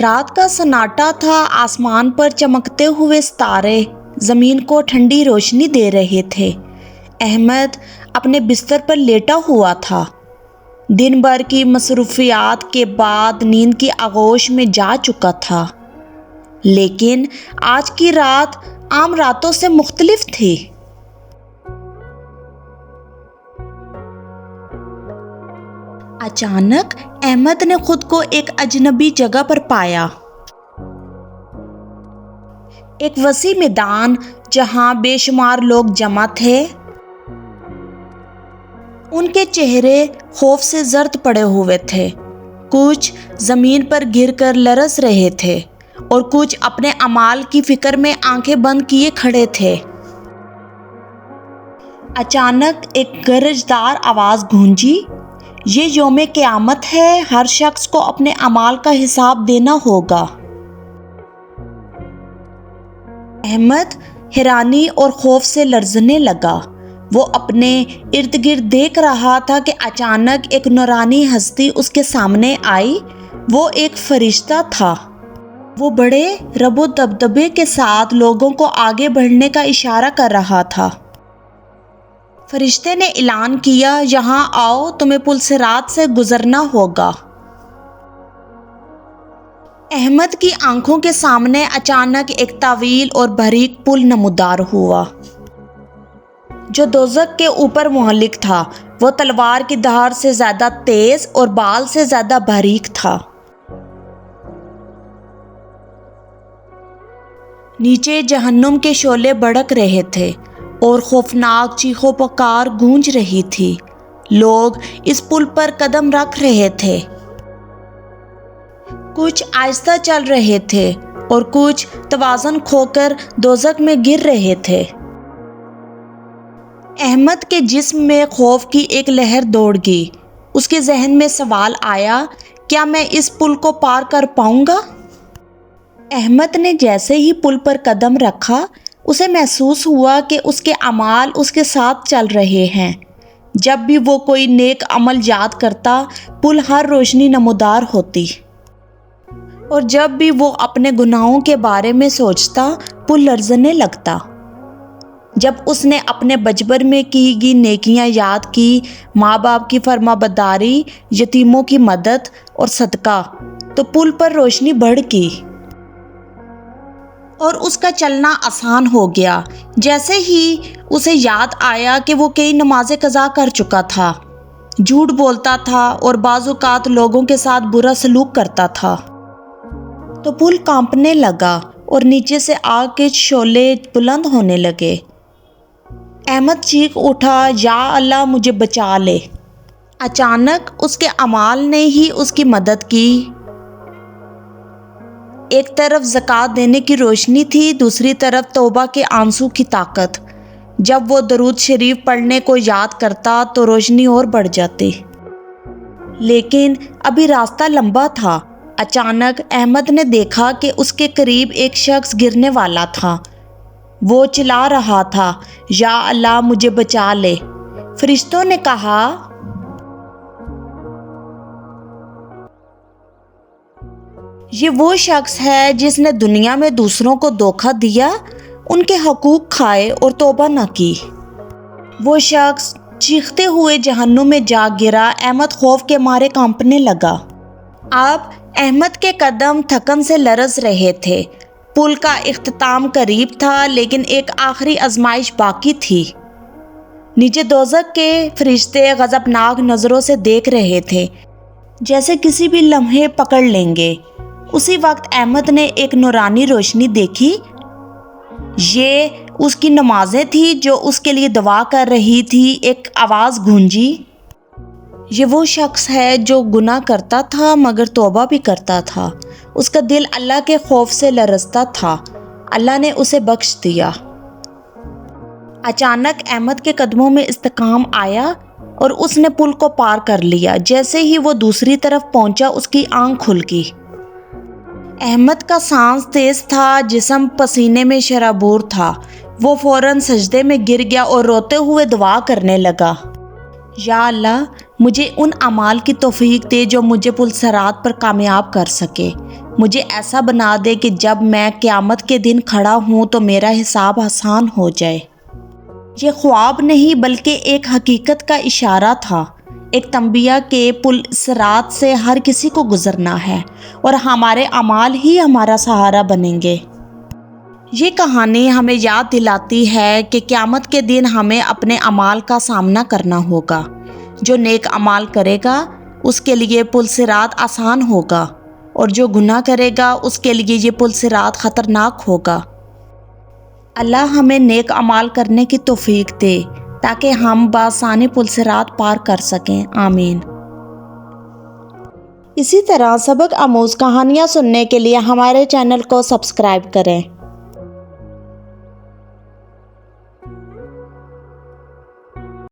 رات کا سناٹا تھا، آسمان پر چمکتے ہوئے ستارے زمین کو ٹھنڈی روشنی دے رہے تھے۔ احمد اپنے بستر پر لیٹا ہوا تھا، دن بھر کی مصروفیات کے بعد نیند کی آغوش میں جا چکا تھا، لیکن آج کی رات عام راتوں سے مختلف تھی۔ اچانک احمد نے خود کو ایک اجنبی جگہ پر پایا، ایک وسیع میدان جہاں بے شمار لوگ جمع تھے۔ ان کے چہرے خوف سے زرد پڑے ہوئے تھے، کچھ زمین پر گر کر لرز رہے تھے اور کچھ اپنے اعمال کی فکر میں آنکھیں بند کیے کھڑے تھے۔ اچانک ایک گرجدار آواز گونجی، یہ یوم قیامت ہے، ہر شخص کو اپنے اعمال کا حساب دینا ہوگا۔ احمد حیرانی اور خوف سے لرزنے لگا۔ وہ اپنے ارد گرد دیکھ رہا تھا کہ اچانک ایک نورانی ہستی اس کے سامنے آئی۔ وہ ایک فرشتہ تھا۔ وہ بڑے رعب و دبدبے کے ساتھ لوگوں کو آگے بڑھنے کا اشارہ کر رہا تھا۔ فرشتے نے اعلان کیا، یہاں آؤ، تمہیں پل صراط سے گزرنا ہوگا۔ احمد کی آنکھوں کے سامنے اچانک ایک طویل اور باریک پل نمودار ہوا جو دوزخ کے اوپر معلق تھا۔ وہ تلوار کی دھار سے زیادہ تیز اور بال سے زیادہ باریک تھا۔ نیچے جہنم کے شعلے بھڑک رہے تھے اور خوفناک چیخو پکار گونج رہی تھی۔ لوگ اس پل پر قدم رکھ رہے تھے، کچھ آہستہ چل رہے تھے اور کچھ توازن کھو کر دوزخ میں گر رہے تھے۔ احمد کے جسم میں خوف کی ایک لہر دوڑ گئی۔ اس کے ذہن میں سوال آیا، کیا میں اس پل کو پار کر پاؤں گا؟ احمد نے جیسے ہی پل پر قدم رکھا، اسے محسوس ہوا کہ اس کے اعمال اس کے ساتھ چل رہے ہیں۔ جب بھی وہ کوئی نیک عمل یاد کرتا، پل ہر روشنی نمودار ہوتی، اور جب بھی وہ اپنے گناہوں کے بارے میں سوچتا، پل لرزنے لگتا۔ جب اس نے اپنے بچپن میں کی گئی نیکیاں یاد کی، ماں باپ کی فرمانبرداری، یتیموں کی مدد اور صدقہ، تو پل پر روشنی بڑھ گئی اور اس کا چلنا آسان ہو گیا۔ جیسے ہی اسے یاد آیا کہ وہ کئی نمازیں قضا کر چکا تھا، جھوٹ بولتا تھا اور بعض اوقات لوگوں کے ساتھ برا سلوک کرتا تھا، تو پل کانپنے لگا اور نیچے سے آگ کے شعلے بلند ہونے لگے۔ احمد چیخ اٹھا، یا اللہ مجھے بچا لے۔ اچانک اس کے اعمال نے ہی اس کی مدد کی۔ ایک طرف زکوٰۃ دینے کی روشنی تھی، دوسری طرف توبہ کے آنسو کی طاقت۔ جب وہ درود شریف پڑھنے کو یاد کرتا تو روشنی اور بڑھ جاتی، لیکن ابھی راستہ لمبا تھا۔ اچانک احمد نے دیکھا کہ اس کے قریب ایک شخص گرنے والا تھا۔ وہ چلا رہا تھا، یا اللہ مجھے بچا لے۔ فرشتوں نے کہا، یہ وہ شخص ہے جس نے دنیا میں دوسروں کو دھوکہ دیا، ان کے حقوق کھائے اور توبہ نہ کی۔ وہ شخص چیختے ہوئے جہنم میں جا گرا۔ احمد خوف کے مارے کانپنے لگا۔ اب احمد کے قدم تھکن سے لرز رہے تھے۔ پل کا اختتام قریب تھا، لیکن ایک آخری آزمائش باقی تھی۔ نیچے دوزخ کے فرشتے غضبناک نظروں سے دیکھ رہے تھے، جیسے کسی بھی لمحے پکڑ لیں گے۔ اسی وقت احمد نے ایک نورانی روشنی دیکھی۔ یہ اس کی نمازیں تھیں جو اس کے لیے دعا کر رہی تھی۔ ایک آواز گونجی، یہ وہ شخص ہے جو گناہ کرتا تھا مگر توبہ بھی کرتا تھا۔ اس کا دل اللہ کے خوف سے لرزتا تھا۔ اللہ نے اسے بخش دیا۔ اچانک احمد کے قدموں میں استحکام آیا اور اس نے پل کو پار کر لیا۔ جیسے ہی وہ دوسری طرف پہنچا، اس کی آنکھ کھل گئی۔ احمد کا سانس تیز تھا، جسم پسینے میں شرابور تھا۔ وہ فوراً سجدے میں گر گیا اور روتے ہوئے دعا کرنے لگا، یا اللہ مجھے ان اعمال کی توفیق دے جو مجھے پل صراط پر کامیاب کر سکے۔ مجھے ایسا بنا دے کہ جب میں قیامت کے دن کھڑا ہوں تو میرا حساب آسان ہو جائے۔ یہ خواب نہیں بلکہ ایک حقیقت کا اشارہ تھا، ایک تنبیہ کہ پل صراط سے ہر کسی کو گزرنا ہے اور ہمارے اعمال ہی ہمارا سہارا بنیں گے۔ یہ کہانی ہمیں یاد دلاتی ہے کہ قیامت کے دن ہمیں اپنے اعمال کا سامنا کرنا ہوگا۔ جو نیک اعمال کرے گا اس کے لیے پل صراط آسان ہوگا، اور جو گناہ کرے گا اس کے لیے یہ پل صراط خطرناک ہوگا۔ اللہ ہمیں نیک اعمال کرنے کی توفیق دے تاکہ ہم بآسانی پل صراط پار کر سکیں، آمین۔ اسی طرح سبق آموز کہانیاں سننے کے لیے ہمارے چینل کو سبسکرائب کریں۔